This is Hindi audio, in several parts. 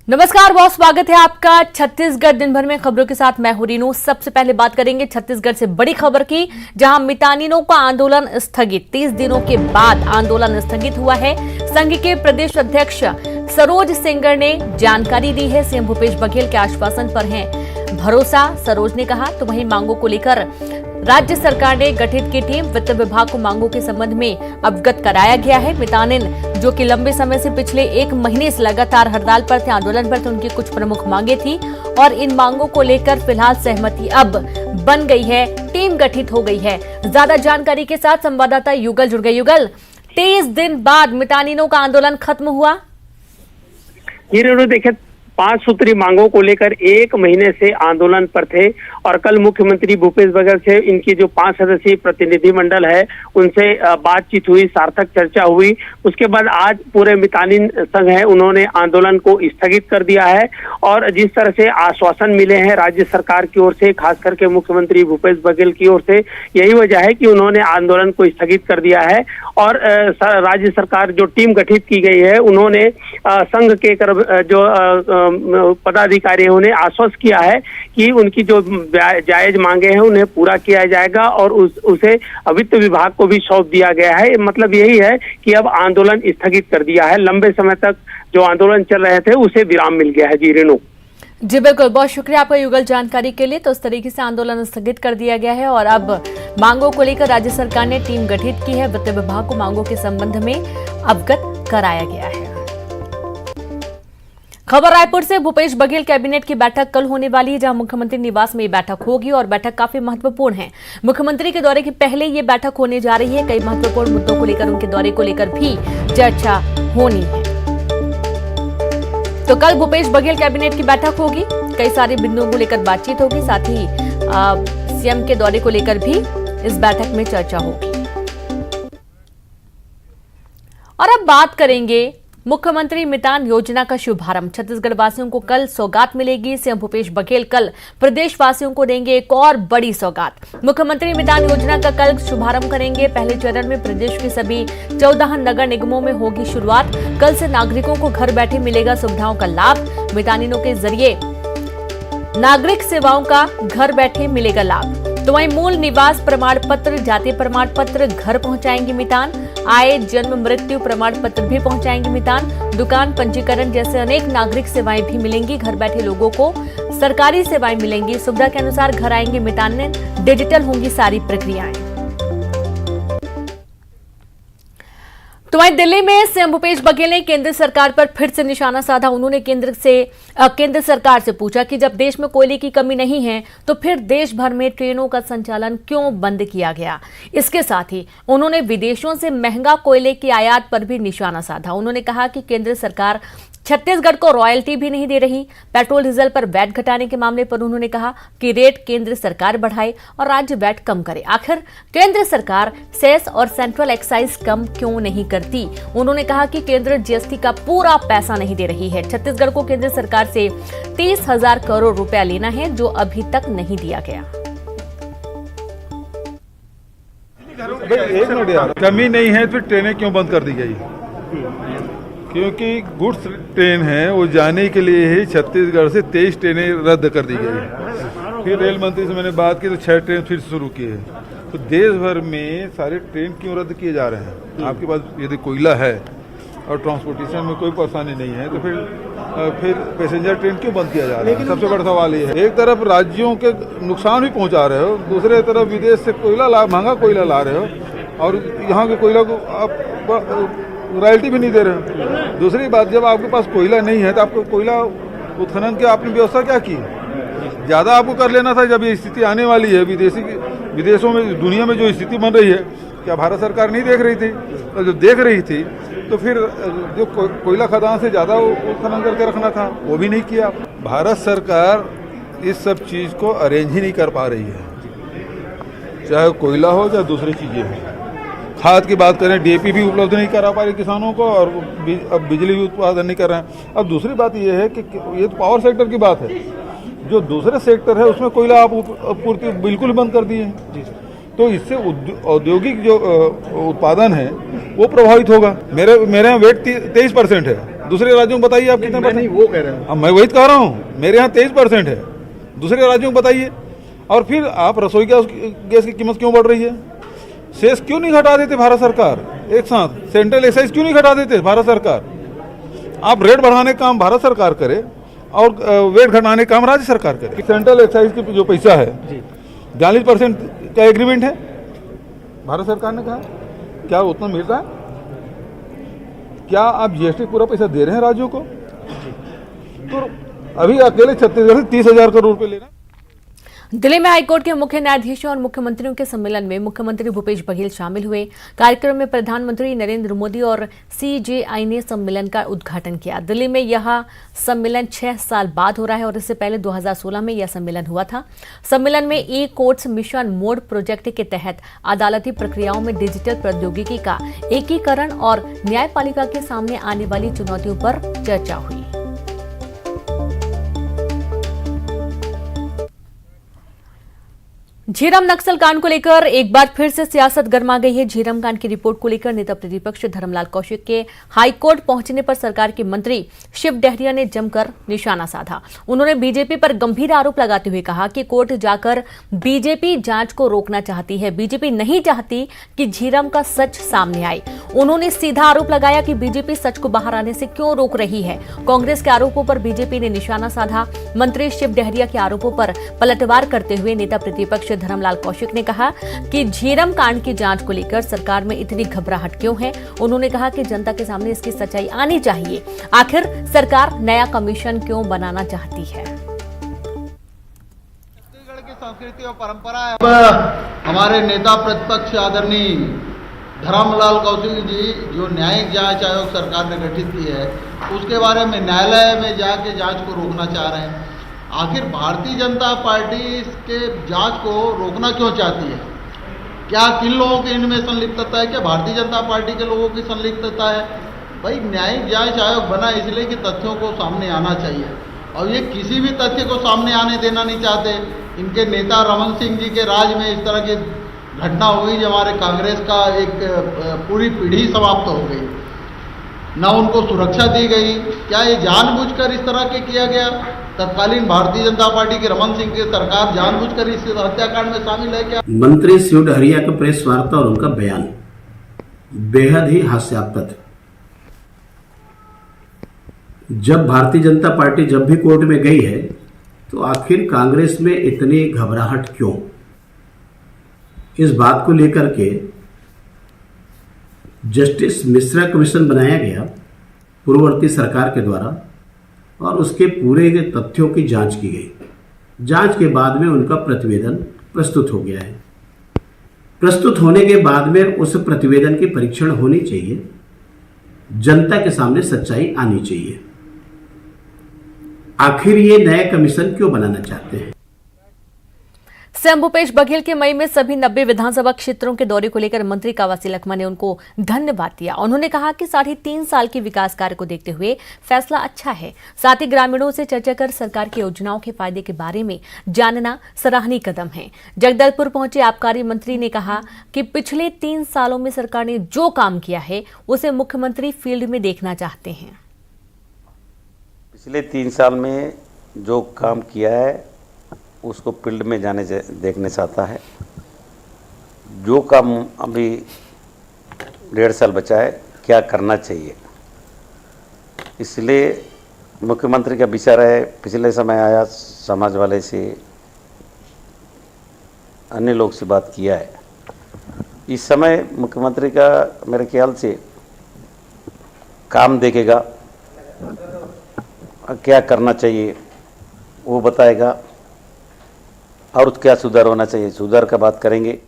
नमस्कार, बहुत स्वागत है आपका छत्तीसगढ़ दिन भर में खबरों के साथ। मैं हूं रीनू। सबसे पहले बात करेंगे छत्तीसगढ़ से बड़ी खबर की, जहां मितानिनों का आंदोलन स्थगित। 30 दिनों के बाद आंदोलन स्थगित हुआ है। संघ के प्रदेश अध्यक्ष सरोज सेंगर ने जानकारी दी है। सीएम भूपेश बघेल के आश्वासन पर है भरोसा, सरोज ने कहा। तो वहीं मांगों को लेकर राज्य सरकार ने गठित की टीम, वित्त विभाग को मांगों के संबंध में अवगत कराया गया है। मितानिन जो कि लंबे समय से पिछले 1 महीने से लगातार हड़ताल पर थे, आंदोलन पर थे, उनकी कुछ प्रमुख मांगे थी और इन मांगों को लेकर फिलहाल सहमति अब बन गई है, टीम गठित हो गई है। ज्यादा जानकारी के साथ संवाददाता युगल जुड़ गए। युगल, 30 दिन बाद मितानिनों का आंदोलन खत्म हुआ। ये देखिए, 5 सूत्री मांगों को लेकर 1 महीने से आंदोलन पर थे और कल मुख्यमंत्री भूपेश बघेल से इनकी जो 5 सदस्यीय प्रतिनिधिमंडल है उनसे बातचीत हुई, सार्थक चर्चा हुई। उसके बाद आज पूरे मितानिन संघ है, उन्होंने आंदोलन को स्थगित कर दिया है और जिस तरह से आश्वासन मिले हैं राज्य सरकार की ओर से, खास करके मुख्यमंत्री भूपेश बघेल की ओर से, यही वजह है कि उन्होंने आंदोलन को स्थगित कर दिया है। और राज्य सरकार जो टीम गठित की गई है, उन्होंने संघ के जो पदाधिकारियों ने आश्वस्त किया है कि उनकी जो जायज मांगे हैं उन्हें पूरा किया जाएगा और उसे वित्त विभाग को भी सौंप दिया गया है। मतलब यही है कि अब आंदोलन स्थगित कर दिया है। लंबे समय तक जो आंदोलन चल रहे थे उसे विराम मिल गया है। जी रेणु। जी बिल्कुल, बहुत शुक्रिया आपका युगल जानकारी के लिए। तो इस तरीके से आंदोलन स्थगित कर दिया गया है और अब मांगों को लेकर राज्य सरकार ने टीम गठित की है। वित्त विभाग को मांगों के संबंध में अवगत कराया गया है। खबर रायपुर से, भूपेश बघेल कैबिनेट की बैठक कल होने वाली है, जहां मुख्यमंत्री निवास में ये बैठक होगी और बैठक काफी महत्वपूर्ण है। मुख्यमंत्री के दौरे के पहले ये बैठक होने जा रही है। कई महत्वपूर्ण मुद्दों को लेकर, उनके दौरे को लेकर भी चर्चा होनी है। तो कल भूपेश बघेल कैबिनेट की बैठक होगी, कई सारे बिंदुओं को लेकर बातचीत होगी, साथ ही सीएम के दौरे को लेकर भी इस बैठक में चर्चा होगी। और अब बात करेंगे मुख्यमंत्री मितान योजना का शुभारंभ। छत्तीसगढ़ वासियों को कल सौगात मिलेगी। सीएम भूपेश बघेल कल प्रदेश वासियों को देंगे एक और बड़ी सौगात। मुख्यमंत्री मितान योजना का कल शुभारंभ करेंगे। पहले चरण में प्रदेश के सभी 14 नगर निगमों में होगी शुरुआत। कल से नागरिकों को घर बैठे मिलेगा सुविधाओं का लाभ। मितानिनों के जरिए नागरिक सेवाओं का घर बैठे मिलेगा लाभ। तो वहीं मूल निवास प्रमाण पत्र, जाति प्रमाण पत्र घर पहुंचाएंगे मितान। आय, जन्म, मृत्यु प्रमाण पत्र भी पहुंचाएंगे मितान। दुकान पंजीकरण जैसे अनेक नागरिक सेवाएं भी मिलेंगी। घर बैठे लोगों को सरकारी सेवाएं मिलेंगी। सुविधा के अनुसार घर आएंगे मितान। डिजिटल होंगी सारी प्रक्रियाएं। तो वहीं दिल्ली में सीएम भूपेश बघेल ने केंद्र सरकार पर फिर से निशाना साधा। उन्होंने केंद्र सरकार से पूछा कि जब देश में कोयले की कमी नहीं है तो फिर देश भर में ट्रेनों का संचालन क्यों बंद किया गया। इसके साथ ही उन्होंने विदेशों से महंगा कोयले की आयात पर भी निशाना साधा। उन्होंने कहा कि केंद्र सरकार छत्तीसगढ़ को रॉयल्टी भी नहीं दे रही। पेट्रोल डीजल पर वैट घटाने के मामले पर उन्होंने कहा कि रेट केंद्र सरकार बढ़ाए और राज्य वैट कम करे। आखिर केंद्र सरकार सेस और सेंट्रल एक्साइज कम क्यों नहीं करती। उन्होंने कहा कि केंद्र जीएसटी का पूरा पैसा नहीं दे रही है। छत्तीसगढ़ को केंद्र सरकार से 30,000 करोड़ रुपया लेना है, जो अभी तक नहीं दिया गया। एक मिनट यार, कमी नहीं है तो ट्रेनें क्यों बंद कर दी गई? क्योंकि गुड्स ट्रेन है, वो जाने के लिए ही छत्तीसगढ़ से 23 ट्रेनें रद्द कर दी गई। फिर रेल मंत्री से मैंने बात की तो 6 ट्रेन फिर शुरू किए। तो देश भर में सारे ट्रेन क्यों रद्द किए जा रहे हैं? आपके पास यदि कोयला है और ट्रांसपोर्टेशन में कोई परेशानी नहीं है तो फिर पैसेंजर ट्रेन क्यों बंद किया जा रहा है? सबसे बड़ा सवाल ये है। एक तरफ राज्यों के नुकसान भी पहुंचा रहे हो, दूसरे तरफ विदेश से महंगा कोयला ला रहे हो और यहाँ के कोयला को आप रॉयल्टी भी नहीं दे रहे हो। दूसरी बात, जब आपके पास कोयला नहीं है तो आपको कोयला उत्खनन की आपने व्यवस्था क्या की? ज़्यादा आपको कर लेना था। जब ये स्थिति आने वाली है, विदेशों में, दुनिया में जो स्थिति बन रही है, क्या भारत सरकार नहीं देख रही थी? और जो देख रही थी तो फिर जो कोयला खदान से ज़्यादा उत्खनन करके रखना था, वो भी नहीं किया। भारत सरकार इस सब चीज़ को अरेंज ही नहीं कर पा रही है, चाहे कोयला हो चाहे दूसरी चीज़ें हो। खाद की बात करें, डीएपी भी उपलब्ध नहीं करा पा रहे किसानों को और अब बिजली भी उत्पादन नहीं कर रहे हैं। अब दूसरी बात यह है कि ये तो पावर सेक्टर की बात है, जो दूसरे सेक्टर है उसमें कोयला आप आपूर्ति बिल्कुल बंद कर दिए हैं। तो इससे औद्योगिक जो उत्पादन है वो प्रभावित होगा। मेरे यहाँ वेट 23% है दूसरे राज्यों में बताइए आप कितने मैं नहीं, वो कह रहे हैं। अब मैं वही तो कह रहा हूँ, मेरे यहाँ 23% है, दूसरे राज्यों में बताइए। और फिर आप रसोई गैस की कीमत क्यों बढ़ रही है? सेस क्यों नहीं घटा देते भारत सरकार एक साथ? सेंट्रल एक्साइज क्यों नहीं घटा देते भारत सरकार? आप रेट बढ़ाने का काम भारत सरकार करे और वेट घटाने का काम राज्य सरकार करे। सेंट्रल एक्साइज की जो पैसा है 42% का एग्रीमेंट है, भारत सरकार ने कहा क्या उतना मिल रहा है? क्या आप जीएसटी पूरा पैसा दे रहे हैं राज्यों को? तो अभी अकेले छत्तीसगढ़ से 30,000 करोड़ रुपए ले रहे हैं। दिल्ली में हाईकोर्ट के मुख्य न्यायाधीशों और मुख्यमंत्रियों के सम्मेलन में मुख्यमंत्री भूपेश बघेल शामिल हुए। कार्यक्रम में प्रधानमंत्री नरेंद्र मोदी और सीजेआई ने सम्मेलन का उद्घाटन किया। दिल्ली में यह सम्मेलन 6 साल बाद हो रहा है और इससे पहले 2016 में यह सम्मेलन हुआ था। सम्मेलन में ई कोर्ट्स मिशन मोड प्रोजेक्ट के तहत अदालती प्रक्रियाओं में डिजिटल प्रौद्योगिकी का एकीकरण और न्यायपालिका के सामने आने वाली चुनौतियों पर चर्चा हुई। झीरम नक्सल कांड को लेकर एक बार फिर से सियासत गर्मा गई है। झीरम कांड की रिपोर्ट को लेकर नेता प्रतिपक्ष धर्मलाल कौशिक के हाईकोर्ट पहुंचने पर सरकार के मंत्री शिव डहरिया ने जमकर निशाना साधा। उन्होंने बीजेपी पर गंभीर आरोप लगाते हुए कहा कि कोर्ट जाकर बीजेपी जांच को रोकना चाहती है। बीजेपी नहीं चाहती कि झीरम का सच सामने आए। उन्होंने सीधा आरोप लगाया कि बीजेपी सच को बाहर आने से क्यों रोक रही है। कांग्रेस के आरोपों पर बीजेपी ने निशाना साधा। मंत्री शिव डहरिया के आरोपों पर पलटवार करते हुए नेता प्रतिपक्ष धर्मलाल कौशिक ने कहा कि झीरम कांड की जांच को लेकर सरकार में इतनी घबराहट क्यों है। उन्होंने कहा कि जनता के सामने इसकी सच्चाई आनी चाहिए। आखिर सरकार नया कमीशन क्यों बनाना चाहती है? छत्तीसगढ़ की संस्कृति और परंपरा है। हमारे नेता प्रतिपक्ष आदरणीय धर्मलाल कौशिक जी जो न्यायिक जांच आयोग सरकार ने गठित की है उसके बारे में न्यायालय में जाके जांच को रोकना चाह रहे हैं। आखिर भारतीय जनता पार्टी इसके जांच को रोकना क्यों चाहती है? क्या किन लोगों की इनमें संलिप्तता है? क्या भारतीय जनता पार्टी के लोगों की संलिप्तता है? भाई न्यायिक जांच आयोग बना इसलिए कि तथ्यों को सामने आना चाहिए और ये किसी भी तथ्य को सामने आने देना नहीं चाहते। इनके नेता रमन सिंह जी के राज में इस तरह की घटना हुई जो हमारे कांग्रेस का एक पूरी पीढ़ी समाप्त हो गई, न उनको सुरक्षा दी गई। क्या ये जानबूझकर इस तरह के किया गया? तत्कालीन भारतीय जनता पार्टी की रमन सिंह की सरकार जानबूझकर इस हत्याकांड में शामिल है क्या? मंत्री शिव डहरिया का प्रेस वार्ता और उनका बयान बेहद ही हास्यास्पद। जब भारतीय जनता पार्टी जब भी कोर्ट में गई है तो आखिर कांग्रेस में इतनी घबराहट क्यों? इस बात को लेकर के जस्टिस मिश्रा कमीशन बनाया गया पूर्ववर्ती सरकार के द्वारा और उसके पूरे के तथ्यों की जांच की गई। जांच के बाद में उनका प्रतिवेदन प्रस्तुत हो गया है। प्रस्तुत होने के बाद में उस प्रतिवेदन की परीक्षण होनी चाहिए, जनता के सामने सच्चाई आनी चाहिए। आखिर ये नया कमीशन क्यों बनाना चाहते हैं? सीएम भूपेश बघेल के मई में सभी 90 विधानसभा क्षेत्रों के दौरे को लेकर मंत्री कवासी लखमा ने उनको धन्यवाद दिया। उन्होंने कहा कि 3.5 साल के विकास कार्य को देखते हुए फैसला अच्छा है। साथ ही ग्रामीणों से चर्चा कर सरकार की योजनाओं के फायदे के बारे में जानना सराहनीय कदम है। जगदलपुर पहुंचे आबकारी मंत्री ने कहा कि पिछले 3 सालों में सरकार ने जो काम किया है उसे मुख्यमंत्री फील्ड में देखना चाहते हैं। पिछले 3 साल में जो काम किया है उसको फील्ड में जाने देखने चाहता है। जो काम अभी 1.5 साल बचा है क्या करना चाहिए, इसलिए मुख्यमंत्री का विचार है। पिछले समय आया समाज वाले से अन्य लोग से बात किया है। इस समय मुख्यमंत्री का मेरे ख्याल से काम देखेगा, क्या करना चाहिए वो बताएगा और क्या सुधार होना चाहिए, सुधार का बात करेंगे।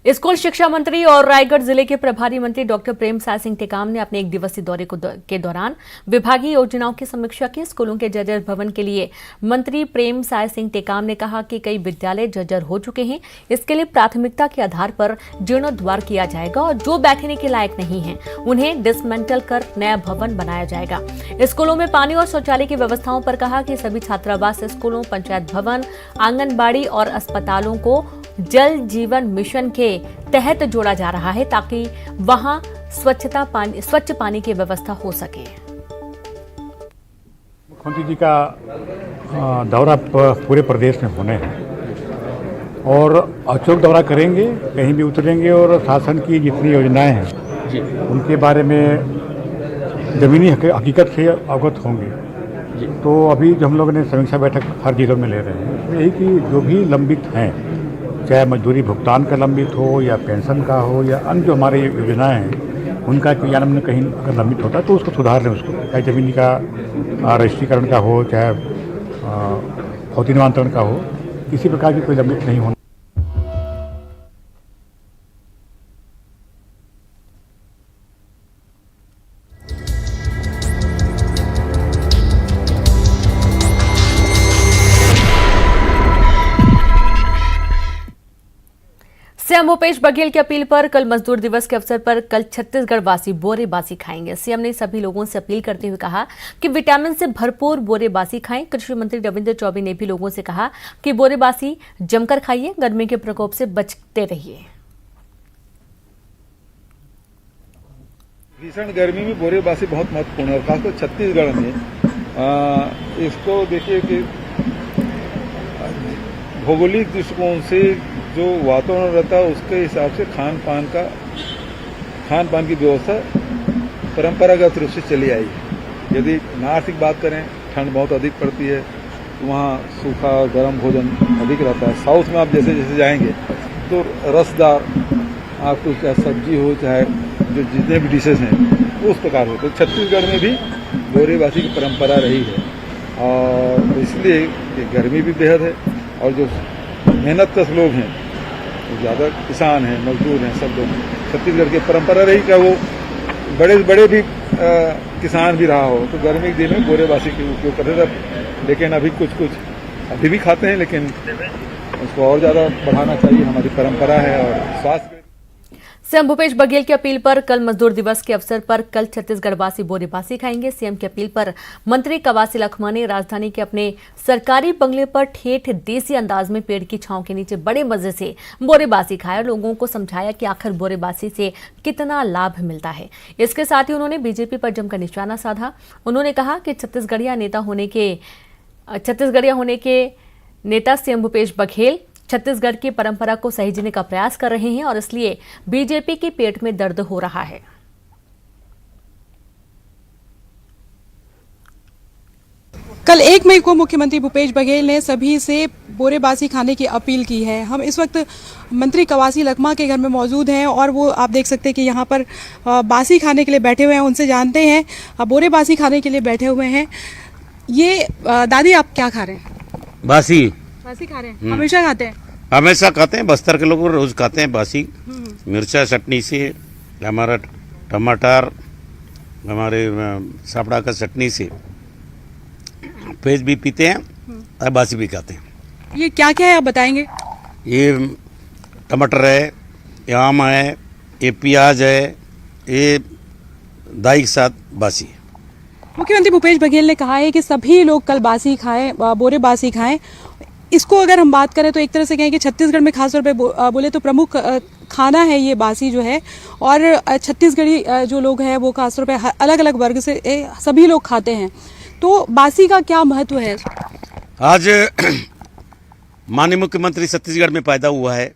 स्कूल शिक्षा मंत्री और रायगढ़ जिले के प्रभारी मंत्री डॉक्टर प्रेमसाय सिंह टेकाम ने अपने 1 दिवसीय दौरे के दौरान विभागीय योजनाओं की समीक्षा की। स्कूलों के जर्जर भवन के लिए मंत्री प्रेमसाय सिंह टेकाम ने कहा कि कई विद्यालय जर्जर हो चुके हैं। इसके लिए प्राथमिकता के आधार पर जीर्णोद्धार किया जाएगा और जो बैठने के लायक नहीं है उन्हें डिसमेंटल कर नया भवन बनाया जाएगा। स्कूलों में पानी और शौचालय की व्यवस्थाओं पर कहा कि सभी छात्रावास स्कूलों, पंचायत भवन, आंगनबाड़ी और अस्पतालों को जल जीवन मिशन के तहत जोड़ा जा रहा है ताकि वहां स्वच्छ पानी की व्यवस्था हो सके। मुख्यमंत्री जी का दौरा पूरे प्रदेश में होने हैं और औचक दौरा करेंगे, कहीं भी उतरेंगे और शासन की जितनी योजनाएं हैं उनके बारे में ज़मीनी हकीकत से अवगत होंगे। तो अभी जो हम लोगों ने समीक्षा बैठक हर जिलों में ले रहे हैं, तो यही कि जो भी लंबित हैं, चाहे मजदूरी भुगतान का लंबित हो या पेंशन का हो या अन्य जो हमारी योजनाएं हैं उनका क्रियान्वयन कहीं अगर लंबित होता है तो उसको सुधार लें, उसको चाहे ज़मीनी का रजिस्ट्रीकरण का हो, चाहे भौतिक नियंत्रण का हो, किसी प्रकार की कोई लंबित नहीं होना। सीएम भूपेश बघेल की अपील पर कल मजदूर दिवस के अवसर पर कल छत्तीसगढ़ वासी बोरे बासी खाएंगे। सीएम ने सभी लोगों से अपील करते हुए कहा कि विटामिन से भरपूर बोरे बासी खाएं। कृषि मंत्री रविंद्र चौबे ने भी लोगों से कहा कि बोरे बासी जमकर खाइए, गर्मी के प्रकोप से बचते रहिए। भीषण गर्मी में बोरे बासी बहुत महत्वपूर्ण है, खासकर छत्तीसगढ़ में। इसको देखिए कि भौगोलिक दृष्टिकोण से जो वातावरण रहता है उसके हिसाब से खान पान की व्यवस्था परंपरागत रूप से चली आई है। यदि नॉर्थ की बात करें, ठंड बहुत अधिक पड़ती है, वहाँ सूखा गर्म भोजन अधिक रहता है। साउथ में आप जैसे जैसे जाएंगे तो रसदार आपको चाहे सब्जी हो, चाहे जो जितने भी डिशेज हैं उस प्रकार हो। तो छत्तीसगढ़ में भी बोरेबासी की परंपरा रही है और इसलिए गर्मी भी बेहद है और जो मेहनतकश लोग हैं, ज़्यादा किसान हैं, मजदूर हैं, सब लोग छत्तीसगढ़ की परंपरा रही का वो बड़े भी किसान भी रहा हो तो गर्मी के दिन में बोरेबासी का उपयोग करते थे। लेकिन अभी कुछ अभी भी खाते हैं, लेकिन उसको और ज़्यादा बढ़ाना चाहिए, हमारी परंपरा है। और स्वास्थ्य सीएम भूपेश बघेल की अपील पर कल मजदूर दिवस के अवसर पर कल छत्तीसगढ़वासी बोरे बासी खाएंगे। सीएम की अपील पर मंत्री कवासी लखमा ने राजधानी के अपने सरकारी बंगले पर ठेठ देसी अंदाज में पेड़ की छांव के नीचे बड़े मजे से बोरे बासी खाया और लोगों को समझाया कि आखिर बोरे बासी से कितना लाभ मिलता है। इसके साथ ही उन्होंने बीजेपी पर जमकर निशाना साधा। उन्होंने कहा कि छत्तीसगढ़िया होने के नेता सीएम भूपेश बघेल छत्तीसगढ़ की परंपरा को सहेजने का प्रयास कर रहे हैं और इसलिए बीजेपी के पेट में दर्द हो रहा है। कल 1 मई को मुख्यमंत्री भूपेश बघेल ने सभी से बोरे बासी खाने की अपील की है। हम इस वक्त मंत्री कवासी लखमा के घर में मौजूद हैं और वो आप देख सकते हैं कि यहाँ पर बासी खाने के लिए बैठे हुए हैं। उनसे जानते हैं, बोरे बासी खाने के लिए बैठे हुए हैं। ये दादी, आप क्या खा रहे हैं? बासी खा रहे हैं? हमेशा खाते हैं? हमेशा खाते हैं, बस्तर के लोग रोज खाते हैं बासी। मिर्चा चटनी से, हमारा टमाटर, हमारे सापड़ा का चटनी से पेज भी पीते हैं और बासी भी खाते हैं। ये क्या क्या है आप बताएंगे? ये टमाटर है, ये आम है, ये प्याज है, ये दाई के साथ बासी है। मुख्यमंत्री भूपेश बघेल ने कहा है कि सभी लोग कल बासी खाएं, बोरे बासी खाएं। इसको अगर हम बात करें तो एक तरह से कहें कि छत्तीसगढ़ में खासतौर पे बोले तो प्रमुख खाना है ये बासी जो है। और छत्तीसगढ़ी जो लोग हैं वो खासतौर पे अलग अलग वर्ग से सभी लोग खाते हैं। तो बासी का क्या महत्व है? आज माननीय मुख्यमंत्री छत्तीसगढ़ में पैदा हुआ है,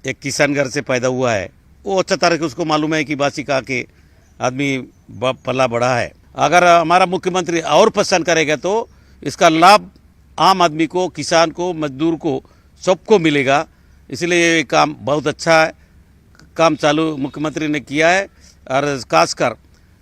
एक किसान घर से पैदा हुआ है। वो अच्छा तरह से उसको मालूम है कि बासी खा के आदमी पला बड़ा है। अगर हमारा मुख्यमंत्री और पसंद करेगा तो इसका लाभ आम आदमी को, किसान को, मजदूर को, सबको मिलेगा। इसलिए ये काम बहुत अच्छा है, काम चालू मुख्यमंत्री ने किया है। और खासकर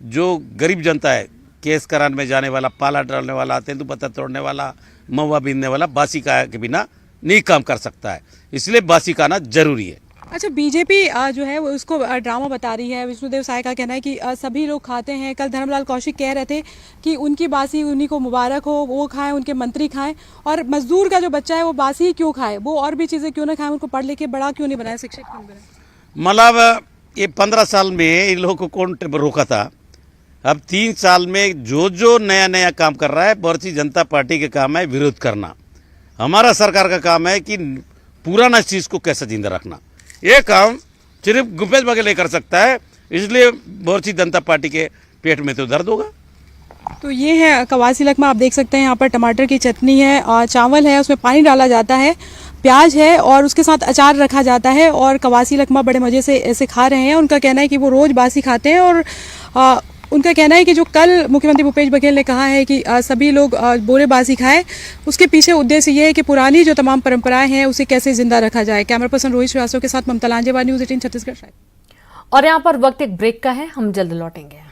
जो गरीब जनता है, केस कराने में जाने वाला, पाला डालने वाला, तेंदुपत्ता तोड़ने वाला, महुआ बीनने वाला, बासी का के बिना नहीं काम कर सकता है। इसलिए बासी खाना जरूरी है। अच्छा, बीजेपी जो है वो उसको ड्रामा बता रही है। विष्णुदेव साय का कहना है कि सभी लोग खाते हैं। कल धर्मलाल कौशिक कह रहे थे कि उनकी बासी उन्हीं को मुबारक हो, वो खाएं, उनके मंत्री खाएं। और मजदूर का जो बच्चा है वो बासी ही क्यों खाए, वो और भी चीज़ें क्यों ना खाएं, उनको पढ़ लिख के बड़ा क्यों नहीं बनाए, शिक्षक क्यों बनाए? मतलब ये 15 साल में इन लोगों को कौन रोका था? अब 3 साल में जो नया काम कर रहा है, भारतीय जनता पार्टी का काम है विरोध करना। हमारा सरकार का काम है कि पुराना चीज़ को कैसे जिंदा रखना। ये काम सिर्फ भूपेश बघेल कर सकता है। इसलिए भारतीय जनता पार्टी के पेट में तो दर्द होगा। तो ये है कवासी लकमा। आप देख सकते हैं यहाँ पर टमाटर की चटनी है और चावल है, उसमें पानी डाला जाता है, प्याज है और उसके साथ अचार रखा जाता है और कवासी लकमा बड़े मज़े से ऐसे खा रहे हैं। उनका कहना है कि वो रोज़ बासी खाते हैं और उनका कहना है कि जो कल मुख्यमंत्री भूपेश बघेल ने कहा है कि सभी लोग बोरे बासी खाएं, उसके पीछे उद्देश्य ये है कि पुरानी जो तमाम परंपराएं हैं उसे कैसे जिंदा रखा जाए। कैमरा पर्सन रोहित श्रीवास्तव के साथ ममता लांजेवार, न्यूज़ 18 छत्तीसगढ़। और यहाँ पर वक्त एक ब्रेक का है, हम जल्द लौटेंगे।